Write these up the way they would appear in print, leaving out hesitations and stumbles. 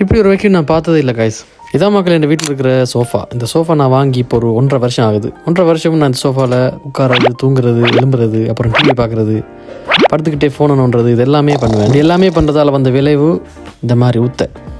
இப்படி ஒரு வைக்கும் நான் பார்த்ததே இல்லை கைஸ். இதான் மக்கள் என் வீட்டில் இருக்கிற சோஃபா. இந்த சோஃபா நான் வாங்கி இப்போ ஒரு 1.5 வருஷம் ஆகுது. 1.5 வருஷம் நான் இந்த சோஃபாவில் உட்காரது, தூங்குறது, எழும்புறது, அப்புறம் டிவி பார்க்குறது, படுத்துக்கிட்டே ஃபோனை நோண்டுறது, இது எல்லாமே பண்ணுவேன். இது எல்லாமே பண்ணுறதால வந்த விளைவு இந்த மாதிரி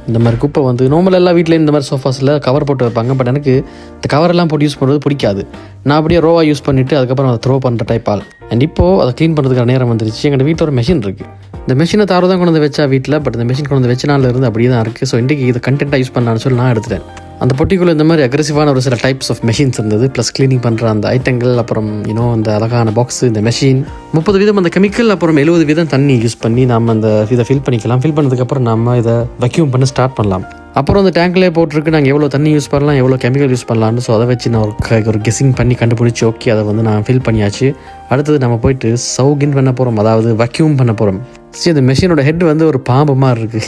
இந்த மாதிரி குப்பை வந்து நார்மல் எல்லா வீட்லேயும் இந்த மாதிரி சோஃபாஸில் கவர் போட்டு வைப்பாங்க. பட் எனக்கு இந்த கவரெல்லாம் போட்டு யூஸ் பண்ணுறது பிடிக்காது. நான் அப்படியே ரோவாக யூஸ் பண்ணிவிட்டு அதுக்கப்புறம் அதை த்ரோ பண்ணுற டைப் ஆள். அண்ட் இப்போது அதை க்ளீன் பண்ணுறதுக்கான நேரம் வந்துருச்சு. எங்கள் வீட்டில் ஒரு மெஷின் இருக்குது. இந்த மெஷினை தார தான் கொண்டு வந்து வச்சா வீட்டில், பட் இந்த மெஷின் கொண்டு வந்து வச்ச நாளில் இருந்து அப்படியே தான் இருக்குது. ஸோ இன்றைக்கி இது கண்டென்ட்டாக யூஸ் பண்ணலான்னு சொல்லி நான் எடுத்துட்டேன். அந்த பொட்டிக்குள்ளே இந்த மாதிரி அக்ரெசிவான ஒரு சில டைப்ஸ் ஆஃப் மெஷின்ஸ் இருந்தது. ப்ளஸ் க்ளீனிங் பண்ணுற அந்த ஐட்டங்கள், அப்புறம் அந்த அழகான பாக்ஸு, இந்த மெஷின் 30 வீதம் அந்த கெமிக்கல், அப்புறம் 70 வீதம் தண்ணி யூஸ் பண்ணி நம்ம அந்த இதை ஃபில் பண்ணிக்கலாம். ஃபில் பண்ணதுக்கப்புறம் நம்ம இதை வக்யூம் பண்ண ஸ்டார்ட் பண்ணலாம். அப்புறம் அந்த டேங்க்லேயே போட்டிருக்கு நாங்கள் எவ்வளோ தண்ணி யூஸ் பண்ணலாம், எவ்வளோ கெமிக்கல் யூஸ் பண்ணலான்னு. ஸோ அதை வச்சு நான் ஒரு கெஸ்ஸிங் பண்ணி கண்டுபிடிச்சி ஓகே அதை வந்து நான் ஃபில் பண்ணியாச்சு. அடுத்தது நம்ம போயிட்டு சவுகின் பண்ண போகிறோம், அதாவது வக்யூம் பண்ண போகிறோம். சரி, அந்த மெஷினோட ஹெட் வந்து ஒரு பாம்பு மாதிரி இருக்குது.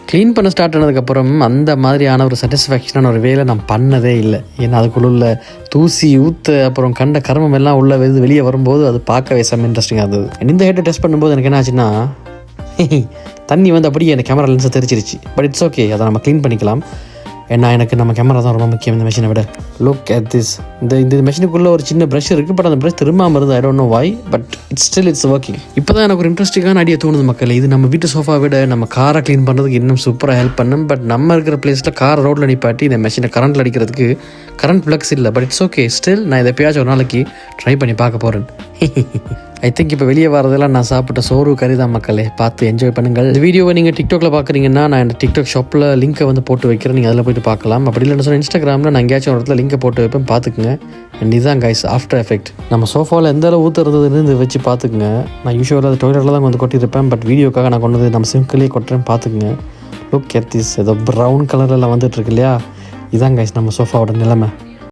க்ளீன் பண்ண ஸ்டார்ட் ஆனதுக்கப்புறம் அந்த மாதிரியான ஒரு சாட்டிஸ்ஃபேக்ஷனான ஒரு வேலை நான் பண்ணதே இல்லை. ஏன்னா அதுக்குள்ள தூசி ஊற்று, அப்புறம் கண்ட கர்மம் எல்லாம் உள்ள வெளியே வரும்போது அது பார்க்கவே செம்ம இன்ட்ரெஸ்டிங்காக இருந்தது. இந்த ஹெட்டை டெஸ்ட் பண்ணும்போது எனக்கு என்ன ஆச்சுன்னா, தண்ணி வந்து அப்படியே அந்த கேமரா லென்ஸை தெரிச்சிருச்சு. பட் இட்ஸ் ஓகே, அதை நம்ம க்ளீன் பண்ணிக்கலாம். ஏன்னா எனக்கு நம்ம கேமரா தான் ரொம்ப முக்கியம் இந்த மெஷினை விட. Look at this. இந்த மெஷினுக்குள்ளே ஒரு சின்ன ப்ரஷ் இருக்குது. பட் அந்த ப்ரஷ் திரும்பாமல் இருந்தது. I don't know why, but it's working. இப்போ தான் எனக்கு ஒரு இன்ட்ரெஸ்டிங்கான ஐடியா தோணுது மக்கள். இது நம்ம வீட்டு சோஃபா விட நம்ம காரை க்ளீன் பண்ணுறதுக்கு இன்னும் சூப்பராக ஹெல்ப் பண்ணும். பட் நம்ம இருக்கிற பிளேஸில் கார் ரோட்டில் நிப்பாட்டி இந்த மெஷினை கரண்ட்டில் அடிக்கிறதுக்கு கரண்ட் ப்ளக்ஸ் இல்லை. பட் இட்ஸ் ஓகே, ஸ்டில் நான் இதை எப்பயாச்சும் ஒரு நாளைக்கு ட்ரை பண்ணி பார்க்க போகிறேன். ஐ திங்க் இப்போ வெளியே வரதெல்லாம் நான் சாப்பிட்ட சோறு கறி தான் மக்களே. பார்த்து என்ஜாய் பண்ணுங்கள். இந்த வீடியோவை நீங்கள் டிக்டாக்ல பார்க்குறீங்கன்னா நான் இந்த டிக்டாக் ஷாப்பில் லிங்கை வந்து போட்டு வைக்கிறேன். நீங்கள் அதில் போய்ட்டு பார்க்கலாம். அப்படி இல்லைன்னு சொன்னால் இன்ஸ்டாகிராமில் நான் எங்கேயாச்சும் ஒரு இடத்துல லிங்கை போட்டு வைப்பேன், பார்த்துக்குங்க. அண்ட் இதுதான் கைஸ் ஆஃப்டர் எஃபெக்ட். நம்ம சோஃபாவில் எந்த அளவு ஊற்றுறதுன்னு வச்சு பார்த்துக்குங்க. நான் யூஸ்வலாக அது டொய்லெட்டில் தான் வந்து கொட்டியிருப்பேன். பட் வீடியோக்காக நான் கொண்டு வந்து நம்ம சிங்க்லேயே கொட்டுறேன், பார்த்துக்குங்க. Look at this. ஏதோ ப்ரௌன் கலரில் வந்துட்டுருக்கு இல்லையா, இதான் கைஸ் நம்ம சோஃபாவோட நிலைமை.